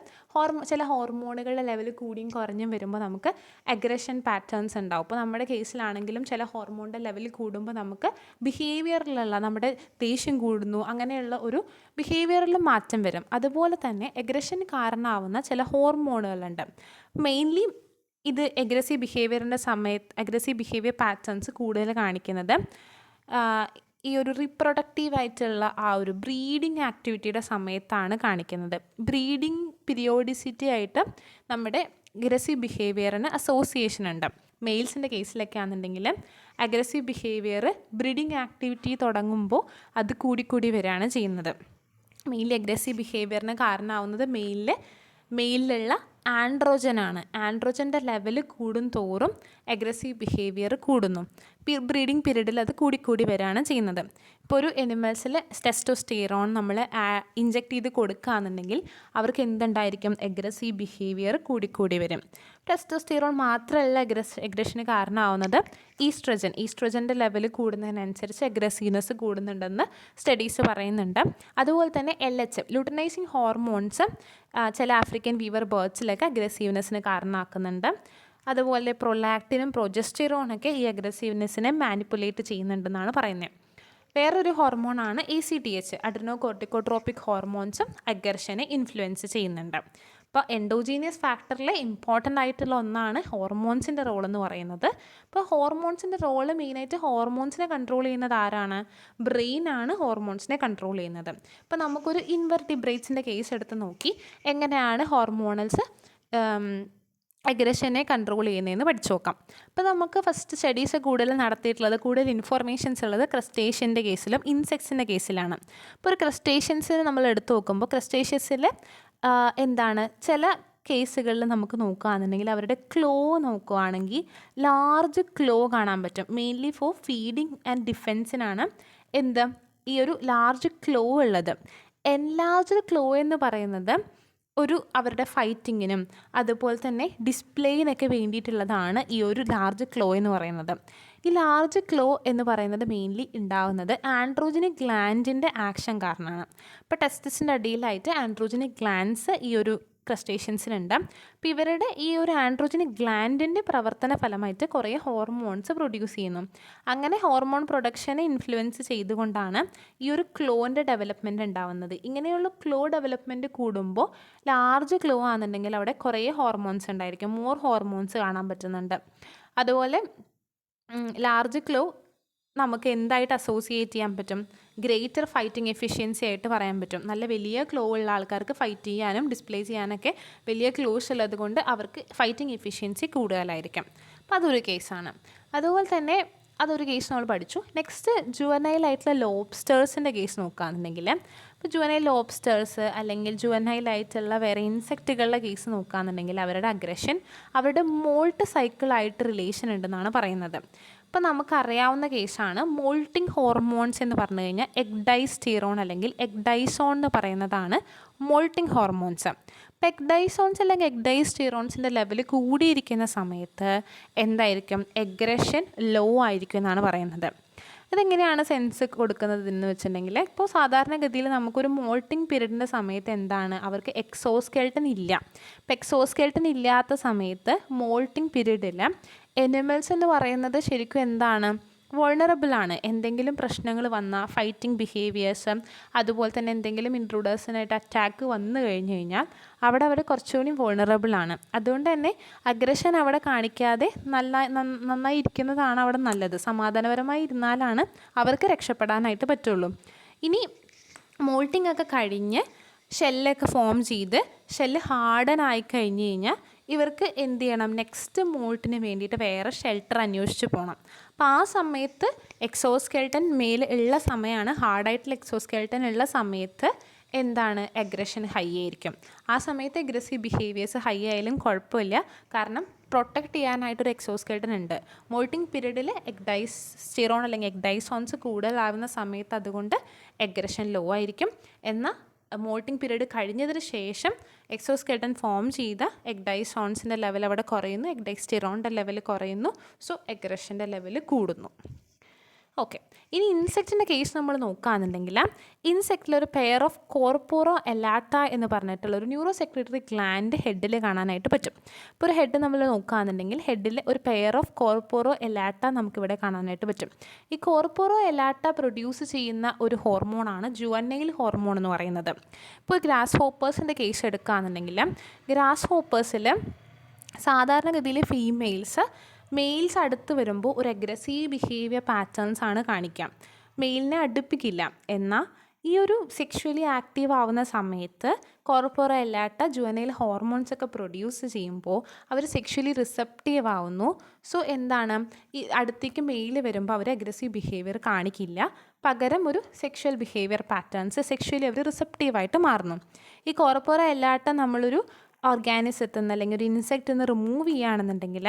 ചില ഹോർമോണുകളുടെ ലെവൽ കൂടിയും കുറഞ്ഞും വരുമ്പോൾ നമുക്ക് അഗ്രഷൻ പാറ്റേൺസ് ഉണ്ടാവും. ഇപ്പോൾ നമ്മുടെ കേസിലാണെങ്കിലും ചില ഹോർമോണിൻ്റെ ലെവൽ കൂടുമ്പോൾ നമുക്ക് ബിഹേവിയറിലുള്ള നമ്മുടെ ദേഷ്യം കൂടുന്നു, അങ്ങനെയുള്ള ഒരു ബിഹേവിയറിൽ മാറ്റം വരും. അതുപോലെ തന്നെ അഗ്രഷന് കാരണമാവുന്ന ചില ഹോർമോണുകളുണ്ട്. മെയിൻലി ഇത് അഗ്രസീവ് ബിഹേവിയറിൻ്റെ സമയത്ത് അഗ്രസീവ് ബിഹേവിയർ പാറ്റേൺസ് കൂടുതൽ കാണിക്കുന്നത് ഈ ഒരു റീപ്രൊഡക്റ്റീവ് ആയിട്ടുള്ള ആ ഒരു ബ്രീഡിങ് ആക്ടിവിറ്റിയുടെ സമയത്താണ് കാണിക്കുന്നത്. ബ്രീഡിങ് പീരിയോഡിസിറ്റി ആയിട്ട് നമ്മുടെ അഗ്രസീവ് ബിഹേവിയറിന് അസോസിയേഷൻ ഉണ്ട്. മെയിൽസിൻ്റെ കേസിലൊക്കെ ആണെന്നുണ്ടെങ്കിൽ അഗ്രസീവ് ബിഹേവിയർ ബ്രീഡിങ് ആക്ടിവിറ്റി തുടങ്ങുമ്പോൾ അത് കൂടിക്കൂടി വരികയാണ് ചെയ്യുന്നത്. മെയിൻലി അഗ്രസീവ് ബിഹേവിയറിന് കാരണമാവുന്നത് മെയിലിലുള്ള ആൻഡ്രോജനാണ്. ആൻഡ്രോജൻ്റെ ലെവൽ കൂടും തോറും അഗ്രസീവ് ബിഹേവിയർ കൂടുന്നു. ബ്രീഡിങ് പീരീഡിൽ അത് കൂടിക്കൂടി വരികയാണ് ചെയ്യുന്നത്. ഇപ്പോൾ ഒരു എനിമൽസിൽ ടെസ്റ്റോസ്റ്റിറോൺ നമ്മൾ ഇഞ്ചെക്ട് ചെയ്ത് കൊടുക്കുകയാണെന്നുണ്ടെങ്കിൽ അവർക്ക് എന്തുണ്ടായിരിക്കും? അഗ്രസീവ് ബിഹേവിയർ കൂടിക്കൂടി വരും. ടെസ്റ്റോസ്റ്റിറോൺ മാത്രമല്ല അഗ്രഷന് കാരണമാവുന്നത്, ഈസ്ട്രജൻ്റെ ലെവൽ കൂടുന്നതിനനുസരിച്ച് അഗ്രസീവ്നെസ് കൂടുന്നുണ്ടെന്ന് സ്റ്റഡീസ് പറയുന്നുണ്ട്. അതുപോലെ തന്നെ LH ലൂട്ടനൈസിങ് ഹോർമോൺസ് ചില ആഫ്രിക്കൻ വീവർ ബേർഡ്സിലൊക്കെ അഗ്രസീവ്നെസ്സിന് കാരണമാക്കുന്നുണ്ട്. അതുപോലെ പ്രൊലാക്റ്റിനും പ്രൊജസ്റ്റിറോണൊക്കെ ഈ അഗ്രസീവ്നെസ്സിനെ മാനിപ്പുലേറ്റ് ചെയ്യുന്നുണ്ടെന്നാണ് പറയുന്നത്. വേറൊരു ഹോർമോണാണ് ACTH, അഡ്രിനോകോർട്ടിക്കോട്രോപ്പിക് ഹോർമോൺസും അഗ്രഷനെ ഇൻഫ്ലുവൻസ് ചെയ്യുന്നുണ്ട്. അപ്പോൾ എൻഡോജീനിയസ് ഫാക്ടറിൽ ഇമ്പോർട്ടൻ്റ് ആയിട്ടുള്ള ഒന്നാണ് ഹോർമോൺസിൻ്റെ റോൾ എന്ന് പറയുന്നത്. അപ്പോൾ ഹോർമോൺസിൻ്റെ റോള് മെയിനായിട്ട് ഹോർമോൺസിനെ കൺട്രോൾ ചെയ്യുന്നത് ആരാണ്? ബ്രെയിനാണ് ഹോർമോൺസിനെ കൺട്രോൾ ചെയ്യുന്നത്. അപ്പോൾ നമുക്കൊരു ഇൻവെർട്ടിബ്രേറ്റ്സിൻ്റെ കേസ് എടുത്ത് നോക്കി എങ്ങനെയാണ് ഹോർമോണൽസ് അഗ്രഷനെ കൺട്രോൾ ചെയ്യുന്നതെന്ന് പഠിച്ചു നോക്കാം. അപ്പോൾ നമുക്ക് ഫസ്റ്റ് സ്റ്റഡീസ് കൂടുതൽ നടത്തിയിട്ടുള്ളത്, കൂടുതൽ ഇൻഫോർമേഷൻസ് ഉള്ളത് ക്രസ്റ്റേഷ്യൻ്റെ കേസിലും ഇൻസെക്ട്സിൻ്റെ കേസിലാണ്. അപ്പോൾ ഒരു ക്രസ്റ്റേഷ്യൻസിന് നമ്മൾ എടുത്തു നോക്കുമ്പോൾ ക്രസ്റ്റേഷ്യസിൽ എന്താണ് ചില കേസുകളിൽ നമുക്ക് നോക്കുകയാണെന്നുണ്ടെങ്കിൽ അവരുടെ ക്ലോ നോക്കുകയാണെങ്കിൽ ലാർജ് ക്ലോ കാണാൻ പറ്റും. മെയിൻലി ഫോർ ഫീഡിങ് ആൻഡ് ഡിഫെൻസിനാണ് ഈ ഒരു ലാർജ് ക്ലോ ഉള്ളത്. എൻലാർജ്ഡ് ക്ലോ എന്ന് പറയുന്നത് ഒരു അവരുടെ ഫൈറ്റിങ്ങിനും അതുപോലെ തന്നെ ഡിസ്പ്ലേയിനൊക്കെ വേണ്ടിയിട്ടുള്ളതാണ് ഈ ഒരു ലാർജ് ക്ലോ എന്ന് പറയുന്നത്. ഈ ലാർജ് ക്ലോ എന്ന് പറയുന്നത് മെയിൻലി ഉണ്ടാകുന്നത് ആൻഡ്രോജനിക് ഗ്ലാൻഡിൻ്റെ ആക്ഷൻ കാരണമാണ്. ഇപ്പോൾ ടെസ്റ്റിസിൻ്റെ അടിയിലായിട്ട് ആൻഡ്രോജനിക് ഗ്ലാൻഡ്സ് ഈ ഒരു ക്രസ്റ്റേഷ്യൻസിനുണ്ട്. അപ്പോൾ ഇവരുടെ ഈ ഒരു ആൻഡ്രോജനിക് ഗ്ലാൻഡിൻ്റെ പ്രവർത്തന ഫലമായിട്ട് കുറേ ഹോർമോൺസ് പ്രൊഡ്യൂസ് ചെയ്യുന്നു. അങ്ങനെ ഹോർമോൺ പ്രൊഡക്ഷനെ ഇൻഫ്ലുവൻസ് ചെയ്തുകൊണ്ടാണ് ഈ ഒരു ക്ലോൻ്റെ ഡെവലപ്മെൻറ്റ് ഉണ്ടാവുന്നത്. ഇങ്ങനെയുള്ള ക്ലോ ഡെവലപ്മെൻറ്റ് കൂടുമ്പോൾ ലാർജ് ക്ലോ ആണെന്നുണ്ടെങ്കിൽ അവിടെ കുറേ ഹോർമോൺസ് ഉണ്ടായിരിക്കും, മോർ ഹോർമോൺസ് കാണാൻ പറ്റുന്നുണ്ട്. അതുപോലെ ലാർജ് ക്ലോ നമുക്ക് എന്തായിട്ട് അസോസിയേറ്റ് ചെയ്യാൻ പറ്റും? ഗ്രേറ്റർ ഫൈറ്റിംഗ് എഫിഷ്യൻസി ആയിട്ട് പറയാൻ പറ്റും. നല്ല വലിയ ക്ലോ ഉള്ള ആൾക്കാർക്ക് ഫൈറ്റ് ചെയ്യാനും ഡിസ്പ്ലേ ചെയ്യാനൊക്കെ വലിയ ക്ലോസ് ഉള്ളത് കൊണ്ട് അവർക്ക് ഫൈറ്റിംഗ് എഫിഷ്യൻസി കൂടുതലായിരിക്കും. അപ്പോൾ അതൊരു കേസാണ്. അതുപോലെ തന്നെ അതൊരു കേസ് നമ്മൾ പഠിച്ചു. നെക്സ്റ്റ് ജുവനൈലായിട്ടുള്ള ലോബ്സ്റ്റേഴ്സിൻ്റെ കേസ് നോക്കുകയാണെന്നുണ്ടെങ്കിൽ, ഇപ്പോൾ ജുവനൈൽ ലോബ്സ്റ്റേഴ്സ് അല്ലെങ്കിൽ ജുവനൈലായിട്ടുള്ള വേറെ ഇൻസെക്റ്റുകളുടെ കേസ് നോക്കുകയാണെന്നുണ്ടെങ്കിൽ അവരുടെ അഗ്രഷൻ അവരുടെ മോൾട്ട് സൈക്കിളായിട്ട് റിലേഷൻ ഉണ്ടെന്നാണ് പറയുന്നത്. ഇപ്പോൾ നമുക്കറിയാവുന്ന കേസാണ് മോൾട്ടിംഗ് ഹോർമോൺസ് എന്ന് പറഞ്ഞു കഴിഞ്ഞാൽ എഗ്ഡൈസ്റ്റീറോൺ അല്ലെങ്കിൽ എഗ്ഡൈസോൺ എന്ന് പറയുന്നതാണ് മോൾട്ടിംഗ് ഹോർമോൺസ്. അപ്പോൾ എഗ്ഡൈസോൺസ് അല്ലെങ്കിൽ എഗ്ഡൈസ്റ്റീറോൺസിൻ്റെ ലെവൽ കൂടിയിരിക്കുന്ന സമയത്ത് എന്തായിരിക്കും? എഗ്രഷൻ ലോ ആയിരിക്കും എന്നാണ് പറയുന്നത്. ഇതെങ്ങനെയാണ് സെൻസ് കൊടുക്കുന്നതെന്ന് വെച്ചിട്ടുണ്ടെങ്കിൽ, ഇപ്പോൾ സാധാരണഗതിയിൽ നമുക്കൊരു മോൾട്ടിംഗ് പീരീഡിൻ്റെ സമയത്ത് എന്താണ് അവർക്ക് എക്സോസ്കെൽട്ടൻ ഇല്ല. ഇപ്പോൾ എക്സോസ്കെൽട്ടൻ ഇല്ലാത്ത സമയത്ത് മോൾട്ടിംഗ് പീരീഡിൽ എനിമൽസ് എന്ന് പറയുന്നത് ശരിക്കും എന്താണ്? വൾണറബിളാണ്. എന്തെങ്കിലും പ്രശ്നങ്ങൾ വന്നാൽ ഫൈറ്റിംഗ് ബിഹേവിയേഴ്സ് അതുപോലെ തന്നെ എന്തെങ്കിലും ഇൻട്രൂഡേഴ്സിനായിട്ട് അറ്റാക്ക് വന്നു കഴിഞ്ഞ് കഴിഞ്ഞാൽ അവർ കുറച്ചുകൂടി വൾണറബിളാണ്. അതുകൊണ്ട് തന്നെ അഗ്രഷൻ അവിടെ കാണിക്കാതെ നന്നായി ഇരിക്കുന്നതാണ് അവിടെ നല്ലത്. സമാധാനപരമായി ഇരുന്നാലാണ് അവർക്ക് രക്ഷപ്പെടാനായിട്ട് പറ്റുള്ളൂ. ഇനി മോൾട്ടിംഗ് ഒക്കെ കഴിഞ്ഞ് ഷെല്ലൊക്കെ ഫോം ചെയ്ത് ഷെല്ല് ഹാർഡൻ ആയി കഴിഞ്ഞ് കഴിഞ്ഞാൽ ഇവർക്ക് എന്ത് ചെയ്യണം? നെക്സ്റ്റ് മോൾട്ടിന് വേണ്ടിയിട്ട് വേറെ ഷെൽട്ടർ അന്വേഷിച്ച് പോകണം. അപ്പോൾ ആ സമയത്ത് എക്സോസ്കെൽട്ടൻ മേൽ ഉള്ള സമയമാണ്, ഹാർഡായിട്ടുള്ള എക്സോസ്കെൽട്ടൻ ഉള്ള സമയത്ത് എന്താണ്? അഗ്രഷൻ ഹൈ ആയിരിക്കും. ആ സമയത്ത് അഗ്രസീവ് ബിഹേവിയേഴ്സ് ഹൈ ആയാലും കുഴപ്പമില്ല, കാരണം പ്രൊട്ടക്റ്റ് ചെയ്യാനായിട്ടൊരു എക്സോസ്കെൽട്ടൻ ഉണ്ട്. മോൾട്ടിംഗ് പീരീഡിൽ എഗ്ഡൈസ്റ്റീറോൺ അല്ലെങ്കിൽ എഗ്ഡൈസോൺസ് കൂടുതലാവുന്ന സമയത്ത് അതുകൊണ്ട് അഗ്രഷൻ ലോ ആയിരിക്കും. എന്നാൽ മോൾട്ടിംഗ് പീരീഡ് കഴിഞ്ഞതിന് ശേഷം എക്സോസ്കെൽട്ടൻ ഫോം ചെയ്ത എഗ്ഡൈസോൺസിൻ്റെ ലെവൽ അവിടെ കുറയുന്നു, എഗ്ഡൈസ്റ്റീറോണിൻ്റെ ലെവൽ കുറയുന്നു. സോ അഗ്രഷൻ്റെ ലെവൽ കൂടുന്നു. ഓക്കെ, ഇനി ഇൻസെക്റ്റിൻ്റെ കേസ് നമ്മൾ നോക്കുകയാണെന്നുണ്ടെങ്കിൽ ഇൻസെക്റ്റിലൊരു പെയർ ഓഫ് കോർപ്പോറോ എലാട്ട എന്ന് പറഞ്ഞിട്ടുള്ള ഒരു ന്യൂറോ സെക്രട്ടറി ഗ്ലാൻഡ് ഹെഡിൽ കാണാനായിട്ട് പറ്റും. ഇപ്പോൾ ഒരു ഹെഡ് നമ്മൾ നോക്കുകയാണെന്നുണ്ടെങ്കിൽ ഹെഡിൽ ഒരു പെയർ ഓഫ് കോർപ്പോറോ എലാട്ട നമുക്കിവിടെ കാണാനായിട്ട് പറ്റും. ഈ കോർപ്പോറോ എലാട്ട പ്രൊഡ്യൂസ് ചെയ്യുന്ന ഒരു ഹോർമോണാണ് ജുവനൈൽ ഹോർമോൺ എന്ന് പറയുന്നത്. ഇപ്പോൾ ഗ്രാസ് ഹോപ്പേഴ്സിൻ്റെ കേസ് എടുക്കുകയാണെന്നുണ്ടെങ്കിൽ ഗ്രാസ് ഹോപ്പേഴ്സിൽ സാധാരണഗതിയിൽ മെയിൽസ് അടുത്ത് വരുമ്പോൾ ഒരു അഗ്രസീവ് ബിഹേവിയർ പാറ്റേൺസ് ആണ് കാണിക്കാം. മെയിലിനെ അടുപ്പിക്കില്ല. എന്നാൽ ഈ ഒരു സെക്ഷുവലി ആക്റ്റീവ് ആവുന്ന സമയത്ത് കോർപ്പോറ അല്ലാത്ത ജുവനൈൽ ഹോർമോൺസ് ഒക്കെ പ്രൊഡ്യൂസ് ചെയ്യുമ്പോൾ അവർ സെക്ഷുവലി റിസപ്റ്റീവ് ആവുന്നു. സോ എന്താണ്, ഈ അടുത്തേക്ക് മെയിൽ വരുമ്പോൾ അവർ അഗ്രസീവ് ബിഹേവിയർ കാണിക്കില്ല, പകരം ഒരു സെക്ഷൽ ബിഹേവിയർ പാറ്റേൺസ്, സെക്ഷുവലി അവർ റിസപ്റ്റീവായിട്ട് മാറുന്നു. ഈ കോർപ്പോറ അല്ലാത്ത നമ്മളൊരു ഓർഗാനിസത്തിൽ നിന്ന് അല്ലെങ്കിൽ ഒരു ഇൻസെക്റ്റ് നിന്ന് റിമൂവ് ചെയ്യുകയാണെന്നുണ്ടെങ്കിൽ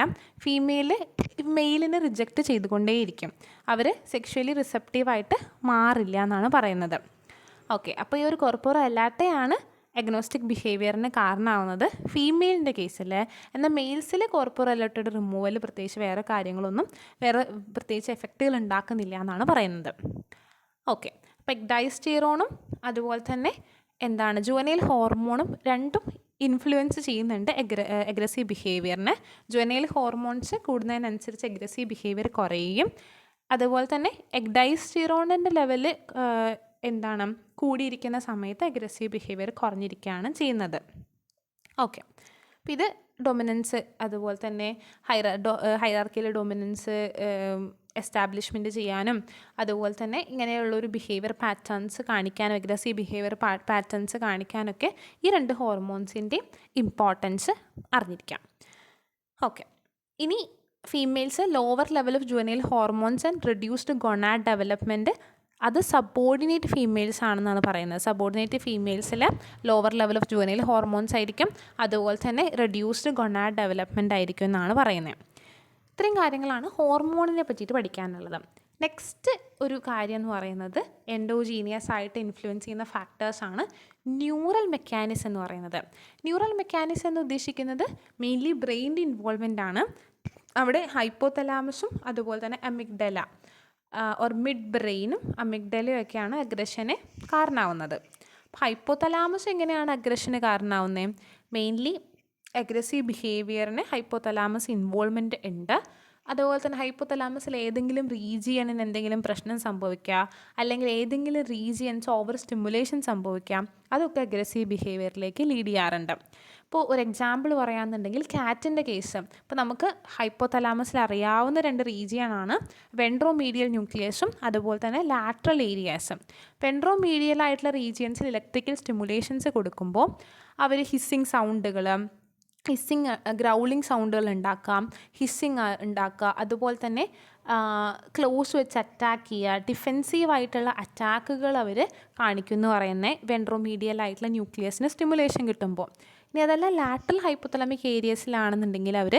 മെയിലിനെ റിജക്റ്റ് ചെയ്തുകൊണ്ടേയിരിക്കും. അവർ സെക്ഷുവലി റിസപ്റ്റീവായിട്ട് മാറില്ല എന്നാണ് പറയുന്നത്. ഓക്കെ, അപ്പോൾ ഈ ഒരു കോർപ്പോറ അല്ലാത്തയാണ് അഗ്നോസ്റ്റിക് ബിഹേവിയറിന് കാരണമാവുന്നത് ഫീമെയിലിൻ്റെ കേസിൽ. എന്നാൽ മെയിൽസിൽ കോർപ്പോറ അല്ലാത്തയുടെ റിമൂവൽ പ്രത്യേകിച്ച് വേറെ കാര്യങ്ങളൊന്നും, വേറെ പ്രത്യേകിച്ച് എഫക്റ്റുകൾ ഉണ്ടാക്കുന്നില്ല എന്നാണ് പറയുന്നത്. ഓക്കെ, അപ്പോൾ ഡൈസ്റ്റീറോണും അതുപോലെ തന്നെ എന്താണ് ജുവനൈൽ ഹോർമോണും രണ്ടും ഇൻഫ്ലുവൻസ് ചെയ്യുന്നുണ്ട് അഗ്രസീവ് ബിഹേവിയറിന്. ജുവനൈൽ ഹോർമോൺസ് കൂടുന്നതിനനുസരിച്ച് അഗ്രസീവ് ബിഹേവിയർ കുറയുകയും അതുപോലെ തന്നെ ഡൈസ്റ്റീറോണിൻ്റെ ലെവല് എന്താണ് കൂടിയിരിക്കുന്ന സമയത്ത് അഗ്രസീവ് ബിഹേവിയർ കുറഞ്ഞിരിക്കുകയാണ് ചെയ്യുന്നത്. ഓക്കെ, അപ്പോൾ ഇത് ഡൊമിനൻസ്, അതുപോലെ തന്നെ ഹൈറാർക്കിയിൽ ഡൊമിനൻസ് എസ്റ്റാബ്ലിഷ്മെൻറ്റ് ചെയ്യാനും അതുപോലെ തന്നെ ഇങ്ങനെയുള്ളൊരു ബിഹേവിയർ പാറ്റേൺസ് കാണിക്കാനും അഗ്രസീവ് ബിഹേവിയർ പാറ്റേൺസ് കാണിക്കാനൊക്കെ ഈ രണ്ട് ഹോർമോൺസിൻ്റെയും ഇമ്പോർട്ടൻസ് അറിഞ്ഞിരിക്കാം. ഓക്കെ, ഇനി females lower level of juvenile hormones and reduced gonad development, അത് സബോർഡിനേറ്റ് ഫീമെയിൽസ് ആണെന്നാണ് പറയുന്നത്. സബോർഡിനേറ്റ് ഫീമെയിൽസിൽ lower level of juvenile hormones ആയിരിക്കും, അതുപോലെ തന്നെ റെഡ്യൂസ്ഡ് ഗൊണാഡ് ഡെവലപ്മെൻറ്റ് ആയിരിക്കും എന്നാണ് പറയുന്നത്. ഇത്രയും കാര്യങ്ങളാണ് ഹോർമോണിനെ പറ്റിയിട്ട് പഠിക്കാനുള്ളത്. നെക്സ്റ്റ് ഒരു കാര്യം എന്ന് പറയുന്നത് എൻഡോജീനിയസ് ആയിട്ട് ഇൻഫ്ലുവൻസ് ചെയ്യുന്ന ഫാക്ടേഴ്സാണ് ന്യൂറൽ മെക്കാനിസം എന്ന് പറയുന്നത്. ന്യൂറൽ മെക്കാനിസം എന്ന് ഉദ്ദേശിക്കുന്നത് മെയിൻലി ബ്രെയിനിൻ്റെ ഇൻവോൾവ്മെൻ്റ് ആണ്. അവിടെ ഹൈപ്പോതലാമസും അതുപോലെ തന്നെ അമിഗ്ഡല ഓർ മിഡ് ബ്രെയിനും അമിഗ്ഡലയും ഒക്കെയാണ് അഗ്രഷന് കാരണമാവുന്നത്. ഹൈപ്പോതലാമസ് എങ്ങനെയാണ് അഗ്രഷന് കാരണമാവുന്നത്? മെയിൻലി അഗ്രസീവ് ബിഹേവിയറിന് ഹൈപ്പോതലാമസ് ഇൻവോൾവ്മെൻറ്റ് ഉണ്ട്. അതുപോലെ തന്നെ ഹൈപ്പോതലാമസിൽ ഏതെങ്കിലും റീജിയണിന് എന്തെങ്കിലും പ്രശ്നം സംഭവിക്കുക, അല്ലെങ്കിൽ ഏതെങ്കിലും റീജിയൻസ് ഓവർ സ്റ്റിമുലേഷൻ സംഭവിക്കാം, അതൊക്കെ അഗ്രസീവ് ബിഹേവിയറിലേക്ക് ലീഡ് ചെയ്യാറുണ്ട്. ഇപ്പോൾ ഒരു എക്സാമ്പിൾ പറയുകയാണെന്നുണ്ടെങ്കിൽ കാറ്റിൻ്റെ കേസ്, ഇപ്പോൾ നമുക്ക് ഹൈപ്പോതലാമസിൽ അറിയാവുന്ന രണ്ട് റീജിയനാണ് വെൻട്രോമീഡിയൽ ന്യൂക്ലിയസും അതുപോലെ തന്നെ ലാറ്ററൽ ഏരിയാസും. വെൻട്രോമീഡിയൽ ആയിട്ടുള്ള റീജിയൻസിൽ ഇലക്ട്രിക്കൽ സ്റ്റിമുലേഷൻസ് കൊടുക്കുമ്പോൾ അവർ ഗ്രൗളിങ് സൗണ്ടുകൾ ഉണ്ടാക്കാം, ഹിസ്സിങ് ഉണ്ടാക്കുക, അതുപോലെ തന്നെ ക്ലോസ് വെച്ച് അറ്റാക്ക് ചെയ്യുക, ഡിഫെൻസീവായിട്ടുള്ള അറ്റാക്കുകൾ അവർ കാണിക്കുമെന്ന് പറയുന്നത് വെൻട്രോമീഡിയൽ ആയിട്ടുള്ള ന്യൂക്ലിയസിന് സ്റ്റിമുലേഷൻ കിട്ടുമ്പോൾ. ഇനി അതല്ല ലാറ്ററൽ ഹൈപ്പോതലാമിക് ഏരിയസിലാണെന്നുണ്ടെങ്കിൽ അവർ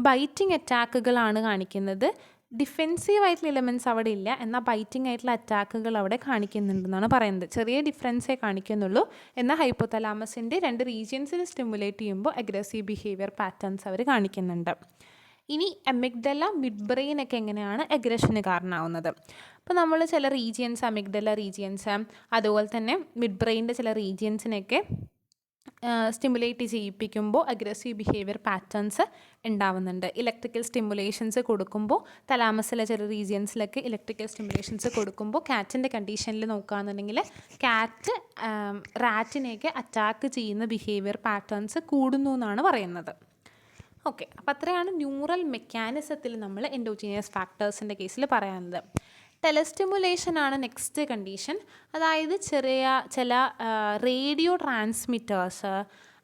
ബൈറ്റിംഗ് അറ്റാക്കുകളാണ് കാണിക്കുന്നത്. ഡിഫെൻസീവ് ആയിട്ടുള്ള എലമെൻറ്റ്സ് അവിടെ ഇല്ല, എന്നാൽ ബൈറ്റിംഗ് ആയിട്ടുള്ള അറ്റാക്കുകൾ അവിടെ കാണിക്കുന്നുണ്ടെന്നാണ് പറയുന്നത്. ചെറിയ ഡിഫറൻസേ കാണിക്കുന്നുള്ളൂ, എന്നാൽ ഹൈപ്പോതലാമസിൻ്റെ രണ്ട് റീജിയൻസിനെ സ്റ്റിമുലേറ്റ് ചെയ്യുമ്പോൾ അഗ്രസീവ് ബിഹേവിയർ പാറ്റേൺസ് അവർ കാണിക്കുന്നുണ്ട്. ഇനി അമിഗ്ഡല, മിഡ് ബ്രെയിൻ ഒക്കെ എങ്ങനെയാണ് അഗ്രഷന് കാരണമാവുന്നത്? അപ്പോൾ നമ്മൾ ചില റീജിയൻസ്, അമിഗ്ഡല റീജിയൻസ് അതുപോലെ തന്നെ മിഡ് ബ്രെയിനിൻ്റെ ചില റീജിയൻസിനെയൊക്കെ സ്റ്റിമുലേറ്റ് ചെയ്യിപ്പിക്കുമ്പോൾ അഗ്രസീവ് ബിഹേവിയർ പാറ്റേൺസ് ഉണ്ടാവുന്നുണ്ട്. ഇലക്ട്രിക്കൽ സ്റ്റിമുലേഷൻസ് കൊടുക്കുമ്പോൾ തലാമസിലെ ചില റീജിയൻസിലൊക്കെ ഇലക്ട്രിക്കൽ സ്റ്റിമുലേഷൻസ് കൊടുക്കുമ്പോൾ കാറ്റിൻ്റെ കണ്ടീഷനിൽ നോക്കുകയാണെന്നുണ്ടെങ്കിൽ കാറ്റ് റാറ്റിനെയൊക്കെ അറ്റാക്ക് ചെയ്യുന്ന ബിഹേവിയർ പാറ്റേൺസ് കൂടുന്നു എന്നാണ് പറയുന്നത്. ഓക്കെ, അപ്പോൾ അത്രയാണ് ന്യൂറൽ മെക്കാനിസത്തിൽ നമ്മൾ എൻഡോജീനിയസ് ഫാക്ടേഴ്സിൻ്റെ കേസിൽ പറയാനുള്ളത്. ടെലസ്റ്റിമുലേഷനാണ് നെക്സ്റ്റ് കണ്ടീഷൻ. അതായത് ചില റേഡിയോ ട്രാൻസ്മിറ്റേഴ്സ്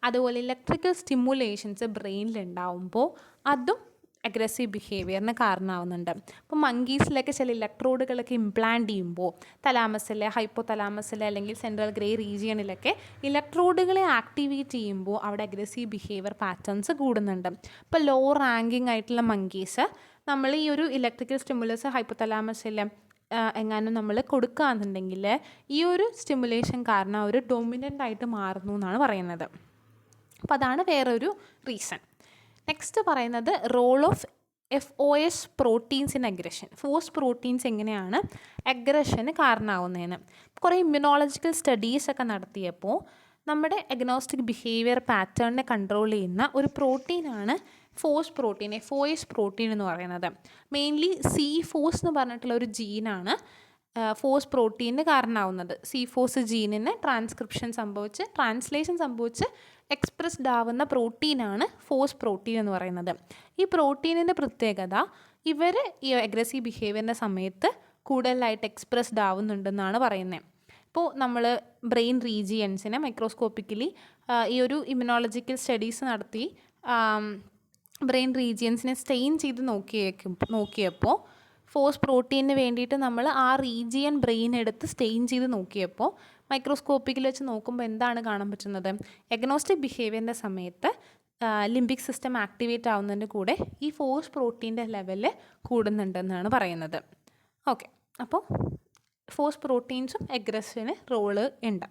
അതുപോലെ ഇലക്ട്രിക്കൽ സ്റ്റിമുലേഷൻസ് ബ്രെയിനിലുണ്ടാവുമ്പോൾ അതും അഗ്രസീവ് ബിഹേവിയറിന് കാരണമാവുന്നുണ്ട്. ഇപ്പോൾ മങ്കീസിലൊക്കെ ചില ഇലക്ട്രോഡുകളൊക്കെ ഇംപ്ലാന്റ് ചെയ്യുമ്പോൾ തലാമസിൽ, ഹൈപ്പോതലാമസിൽ അല്ലെങ്കിൽ സെൻട്രൽ ഗ്രേ റീജിയണിലൊക്കെ ഇലക്ട്രോഡുകളെ ആക്ടിവേറ്റ് ചെയ്യുമ്പോൾ അവിടെ അഗ്രസീവ് ബിഹേവിയർ പാറ്റേൺസ് കൂടുന്നുണ്ട്. ഇപ്പോൾ ലോ റാങ്കിങ് ആയിട്ടുള്ള മങ്കീസ് നമ്മൾ ഈ ഒരു ഇലക്ട്രിക്കൽ സ്റ്റിമുലസ് ഹൈപ്പോതലാമസിൽ എങ്ങാനും നമ്മൾ കൊടുക്കുകയാണെന്നുണ്ടെങ്കിൽ ഈ ഒരു സ്റ്റിമുലേഷൻ കാരണം ഒരു ഡൊമിനൻ്റ് ആയിട്ട് മാറുന്നു എന്നാണ് പറയുന്നത്. അപ്പോൾ അതാണ് വേറൊരു റീസൺ. നെക്സ്റ്റ് പറയുന്നത് role of FOS proteins in aggression. FOS proteins എങ്ങനെയാണ് അഗ്രഷന് കാരണമാവുന്നതെന്ന് കുറേ ഇമ്മ്യൂണോളജിക്കൽ സ്റ്റഡീസൊക്കെ നടത്തിയപ്പോൾ നമ്മുടെ അഗ്നോസ്റ്റിക് ബിഹേവിയർ പാറ്റേണിനെ കൺട്രോൾ ചെയ്യുന്ന ഒരു പ്രോട്ടീനാണ് ഫോസ് പ്രോട്ടീൻ, FOS പ്രോട്ടീൻ എന്ന് പറയുന്നത്. മെയിൻലി C-ഫോസ് എന്ന് പറഞ്ഞിട്ടുള്ള ഒരു ജീനാണ് ഫോസ് പ്രോട്ടീനിന് കാരണമാവുന്നത്. C-ഫോസ് ജീനിന് ട്രാൻസ്ലേഷൻ സംഭവിച്ച് എക്സ്പ്രസ്ഡ് ആവുന്ന പ്രോട്ടീനാണ് ഫോസ് പ്രോട്ടീൻ എന്ന് പറയുന്നത്. ഈ പ്രോട്ടീനിൻ്റെ പ്രത്യേകത, ഇവർ ഈ അഗ്രസീവ് ബിഹേവിയറിൻ്റെ സമയത്ത് കൂടുതലായിട്ട് എക്സ്പ്രസ്ഡ് ആവുന്നുണ്ടെന്നാണ് പറയുന്നത്. ഇപ്പോൾ നമ്മൾ ബ്രെയിൻ റീജിയൻസിനെ മൈക്രോസ്കോപ്പിക്കലി ഈ ഒരു ഇമ്മ്യൂണോളജിക്കൽ സ്റ്റഡീസ് നടത്തി ബ്രെയിൻ റീജിയൻസിനെ സ്റ്റെയിൻ ചെയ്ത് നോക്കിയപ്പോൾ ഫോഴ്സ് പ്രോട്ടീനിന് വേണ്ടിയിട്ട് നമ്മൾ ആ റീജിയൻ ബ്രെയിൻ എടുത്ത് സ്റ്റെയിൻ ചെയ്ത് നോക്കിയപ്പോൾ മൈക്രോസ്കോപ്പിക്കിൽ വെച്ച് നോക്കുമ്പോൾ എന്താണ് കാണാൻ പറ്റുന്നത്? എഗ്നോസ്റ്റിക് ബിഹേവിയറിൻ്റെ സമയത്ത് ലിംബിക് സിസ്റ്റം ആക്ടിവേറ്റ് ആവുന്നതിൻ്റെ കൂടെ ഈ ഫോഴ്സ് പ്രോട്ടീൻ്റെ ലെവല് കൂടുന്നുണ്ടെന്നാണ് പറയുന്നത്. ഓക്കെ, അപ്പോൾ ഫോഴ്സ് പ്രോട്ടീൻസും എഗ്രഷന് റോള് ഉണ്ട്.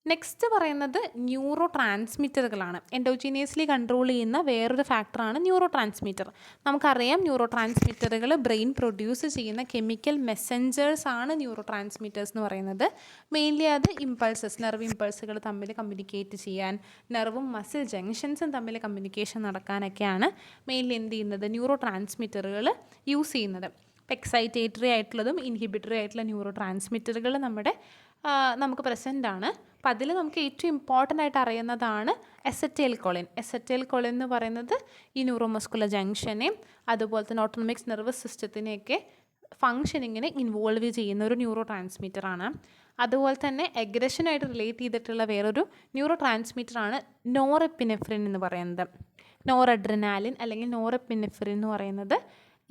നെക്സ്റ്റ് പറയുന്നത് ന്യൂറോ ട്രാൻസ്മിറ്ററുകളാണ്. എൻഡോജീനിയസ്ലി കൺട്രോൾ ചെയ്യുന്ന വേറൊരു ഫാക്ടറാണ് ന്യൂറോ ട്രാൻസ്മിറ്റർ. നമുക്കറിയാം ന്യൂറോ ട്രാൻസ്മിറ്ററുകൾ ബ്രെയിൻ പ്രൊഡ്യൂസ് ചെയ്യുന്ന കെമിക്കൽ മെസ്സഞ്ചേഴ്സ് ആണ് ന്യൂറോ ട്രാൻസ്മിറ്റേഴ്സ് എന്ന് പറയുന്നത്. മെയിൻലി അത് ഇമ്പൾസസ്, നെർവ് ഇമ്പൾസുകൾ തമ്മിൽ കമ്മ്യൂണിക്കേറ്റ് ചെയ്യാൻ, നെർവും മസിൽ ജംഗ്ഷൻസും തമ്മിൽ കമ്മ്യൂണിക്കേഷൻ നടക്കാനൊക്കെയാണ് മെയിൻലി എന്ത് ചെയ്യുന്നത്, ന്യൂറോ ട്രാൻസ്മിറ്ററുകൾ യൂസ് ചെയ്യുന്നത്. എക്സൈറ്റേറ്ററി ആയിട്ടുള്ളതും ഇൻഹിബിറ്ററി ആയിട്ടുള്ള ന്യൂറോ ട്രാൻസ്മിറ്ററുകൾ നമുക്ക് പ്രസൻ്റ് ആണ്. അപ്പോൾ അതിൽ നമുക്ക് ഏറ്റവും ഇമ്പോർട്ടൻ്റ് ആയിട്ട് അറിയുന്നതാണ് എസറ്റൈൽ കൊളിൻ. എസറ്റൈൽ കൊളിൻ എന്ന് പറയുന്നത് ഈ ന്യൂറോമസ്കുലർ ജംഗ്ഷനെയും അതുപോലെ തന്നെ ഓട്ടോണമിക്സ് നെർവസ് സിസ്റ്റത്തിനെയൊക്കെ ഫങ്ഷനിങ്ങിനെ ഇൻവോൾവ് ചെയ്യുന്ന ഒരു ന്യൂറോ ട്രാൻസ്മിറ്ററാണ്. അതുപോലെ തന്നെ എഗ്രഷനായിട്ട് റിലേറ്റ് ചെയ്തിട്ടുള്ള വേറൊരു ന്യൂറോ ട്രാൻസ്മിറ്ററാണ് നോറെപ്പിനെഫ്രിൻ എന്ന് പറയുന്നത്. നോറഡ്രിനാലിൻ അല്ലെങ്കിൽ നോറെപ്പിനെഫ്രിൻ എന്ന് പറയുന്നത്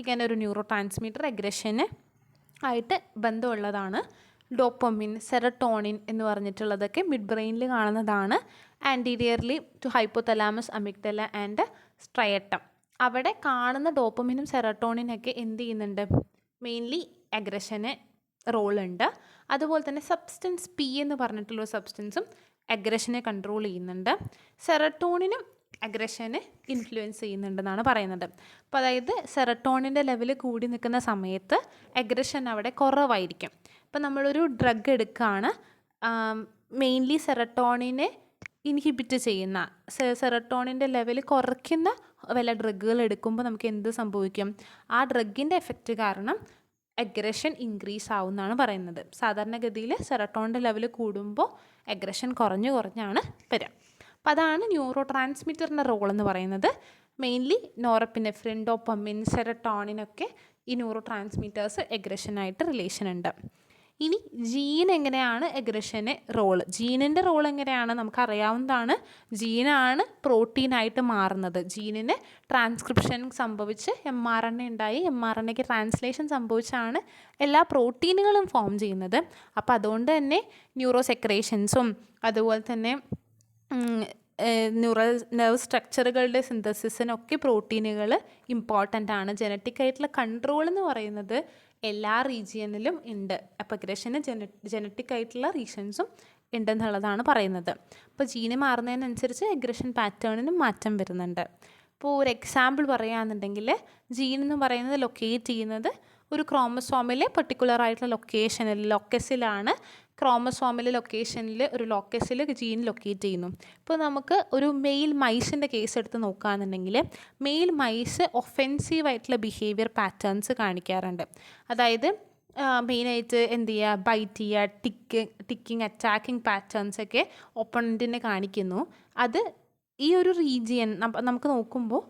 ഇങ്ങനെ ഒരു ന്യൂറോ ട്രാൻസ്മിറ്റർ എഗ്രഷന് ആയിട്ട് ബന്ധമുള്ളതാണ്. ഡോപ്പമിൻ, സെറട്ടോണിൻ എന്ന് പറഞ്ഞിട്ടുള്ളതൊക്കെ മിഡ് ബ്രെയിനിൽ കാണുന്നതാണ്. Anteriorly to hypothalamus, amygdala and striatum. അവിടെ കാണുന്ന ഡോപ്പമിനും സെറട്ടോണിനൊക്കെ എന്ത് ചെയ്യുന്നുണ്ട്? മെയിൻലി അഗ്രഷന് റോളുണ്ട്. അതുപോലെ തന്നെ സബ്സ്റ്റൻസ് പി എന്ന് പറഞ്ഞിട്ടുള്ള സബ്സ്റ്റൻസും അഗ്രഷനെ കൺട്രോൾ ചെയ്യുന്നുണ്ട്. സെറട്ടോണിനും അഗ്രഷന് ഇൻഫ്ലുവൻസ് ചെയ്യുന്നുണ്ടെന്നാണ് പറയുന്നത്. അപ്പോൾ അതായത് സെറട്ടോണിൻ്റെ ലെവൽ കൂടി നിൽക്കുന്ന സമയത്ത് അഗ്രഷൻ അവിടെ കുറവായിരിക്കും. ഇപ്പോൾ നമ്മളൊരു ഡ്രഗ് എടുക്കുകയാണ്, മെയിൻലി സെറട്ടോണിനെ ഇൻഹിബിറ്റ് ചെയ്യുന്ന, സെറട്ടോണിൻ്റെ ലെവൽ കുറയ്ക്കുന്ന വല്ല ഡ്രഗുകൾ എടുക്കുമ്പോൾ നമുക്ക് എന്ത് സംഭവിക്കും? ആ ഡ്രഗിൻ്റെ എഫക്റ്റ് കാരണം അഗ്രഷൻ ഇൻക്രീസ് ആവുമെന്നാണ് പറയുന്നത്. സാധാരണഗതിയിൽ സെറട്ടോണിൻ്റെ ലെവൽ കൂടുമ്പോൾ അഗ്രഷൻ കുറഞ്ഞാണ് വരിക. അപ്പോൾ അതാണ് ന്യൂറോ ട്രാൻസ്മിറ്ററിൻ്റെ റോൾ എന്ന് പറയുന്നത്. മെയിൻലി നോറെപ്പിനെഫ്രിൻ, ഡോപ്പമിൻ, സെറട്ടോണിനൊക്കെ ഈ ന്യൂറോ ട്രാൻസ്മിറ്റേഴ്സ് എഗ്രഷനായിട്ട് റിലേഷൻ ഉണ്ട്. ഇനി ജീൻ എങ്ങനെയാണ് എഗ്രഷന് റോള്? ജീനിൻ്റെ റോൾ എങ്ങനെയാണ് നമുക്കറിയാവുന്നതാണ്. ജീനാണ് പ്രോട്ടീനായിട്ട് മാറുന്നത്. ജീനിന് ട്രാൻസ്ക്രിപ്ഷൻ സംഭവിച്ച് mRNA ഉണ്ടായി, mRNAക്ക് ട്രാൻസ്ലേഷൻ സംഭവിച്ചാണ് എല്ലാ പ്രോട്ടീനുകളും ഫോം ചെയ്യുന്നത്. അപ്പോൾ അതുകൊണ്ട് തന്നെ ന്യൂറോ സെക്രേഷൻസും അതുപോലെ തന്നെ ന്യൂറൽ നെർവ് സ്ട്രക്ചറുകളുടെ സിന്തസിസിനൊക്കെ പ്രോട്ടീനുകൾ ഇമ്പോർട്ടൻ്റ് ആണ്. ജനറ്റിക് ആയിട്ടുള്ള കൺട്രോൾ എന്ന് പറയുന്നത് എല്ലാ റീജിയനിലും ഉണ്ട്. അപ്പോൾ അഗ്രഷന് ജനറ്റിക് ആയിട്ടുള്ള റീസൺസും ഉണ്ടെന്നുള്ളതാണ് പറയുന്നത്. അപ്പോൾ ജീന് മാറുന്നതിനനുസരിച്ച് അഗ്രഷൻ പാറ്റേണിനും മാറ്റം വരുന്നുണ്ട്. ഇപ്പോൾ ഒരു എക്സാമ്പിൾ പറയുകയാണെന്നുണ്ടെങ്കിൽ ജീൻ എന്ന് പറയുന്നത് ലൊക്കേറ്റ് ചെയ്യുന്നത് ഒരു ക്രോമസോമിലെ പെർട്ടിക്കുലർ ആയിട്ടുള്ള ലൊക്കസിലാണ്. ക്രോമസോമിലെ ലൊക്കേഷനിൽ ഒരു ലോക്കസിൽ ജീൻ ലൊക്കേറ്റ് ചെയ്യുന്നു. ഇപ്പോൾ നമുക്ക് ഒരു മെയിൽ മൈസിൻ്റെ കേസ് എടുത്ത് നോക്കുകയാണെന്നുണ്ടെങ്കിൽ മെയിൽ മൈസ് ഒഫെൻസീവ് ആയിട്ടുള്ള ബിഹേവിയർ പാറ്റേൺസ് കാണിക്കാറുണ്ട്. അതായത് മെയിനായിട്ട് എന്ത് ചെയ്യുക, ബൈറ്റ് ചെയ്യുക, ടിക്കിങ്, അറ്റാക്കിങ് പാറ്റേൺസൊക്കെ ഒപ്പണൻറ്റിനെ കാണിക്കുന്നു. അത് ഈ ഒരു റീജിയൻ നമുക്ക് നോക്കുമ്പോൾ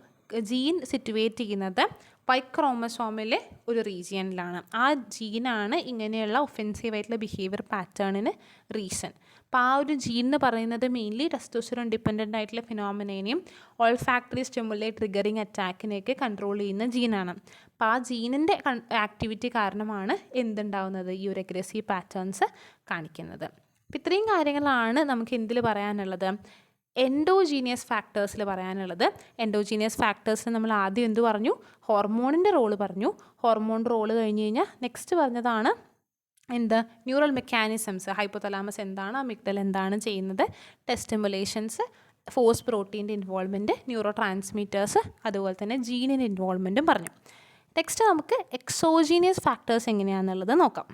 ജീൻ സിറ്റുവേറ്റ് ചെയ്യുന്നത് വൈ ക്രോമസോമിലെ ഒരു റീജിയനിലാണ്. ആ ജീനാണ് ഇങ്ങനെയുള്ള ഒഫെൻസീവായിട്ടുള്ള ബിഹേവിയർ പാറ്റേണിന് റീസൺ. അപ്പോൾ ആ ഒരു ജീൻ എന്ന് പറയുന്നത് മെയിൻലി ടെസ്റ്റോസ്റ്റെറോൺ ഡിപ്പെൻഡൻ്റ് ആയിട്ടുള്ള ഫിനോമിനേനെയും ഓൾഫാക്ടറി സ്റ്റിമുലേറ്റ് ട്രിഗറിങ് അറ്റാക്കിനെയൊക്കെ കൺട്രോൾ ചെയ്യുന്ന ജീനാണ്. അപ്പോൾ ആ ജീനിൻ്റെ ആക്ടിവിറ്റി കാരണമാണ് എന്തുണ്ടാവുന്നത്, ഈ ഒരു അഗ്രസീവ് പാറ്റേൺസ് കാണിക്കുന്നത്. അപ്പോൾ ഇത്രയും കാര്യങ്ങളാണ് നമുക്ക് എന്തിൽ പറയാനുള്ളത്, എൻഡോജീനിയസ് ഫാക്ടേഴ്സിൽ പറയാനുള്ളത്. എൻഡോജീനിയസ് ഫാക്ടേഴ്സിൽ നമ്മൾ ആദ്യം എന്ത് പറഞ്ഞു? ഹോർമോണിൻ്റെ റോള് പറഞ്ഞു. ഹോർമോൺ റോള് കഴിഞ്ഞ് കഴിഞ്ഞാൽ നെക്സ്റ്റ് പറഞ്ഞതാണ് ന്യൂറൽ മെക്കാനിസംസ്. ഹൈപ്പോതലാമസ് എന്താണ്, അമിഗ്ഡല എന്താണ് ചെയ്യുന്നത്, ടെസ്റ്റിമുലേഷൻസ്, ഫോഴ്സ് പ്രോട്ടീൻ്റെ ഇൻവോൾവ്മെൻറ്റ്, ന്യൂറോ ട്രാൻസ്മിറ്റേഴ്സ്, അതുപോലെ തന്നെ ജീനിൻ്റെ ഇൻവോൾവ്മെൻറ്റും പറഞ്ഞു. നെക്സ്റ്റ് നമുക്ക് എക്സോജീനിയസ് ഫാക്ടേഴ്സ് എങ്ങനെയാണെന്നുള്ളത് നോക്കാം.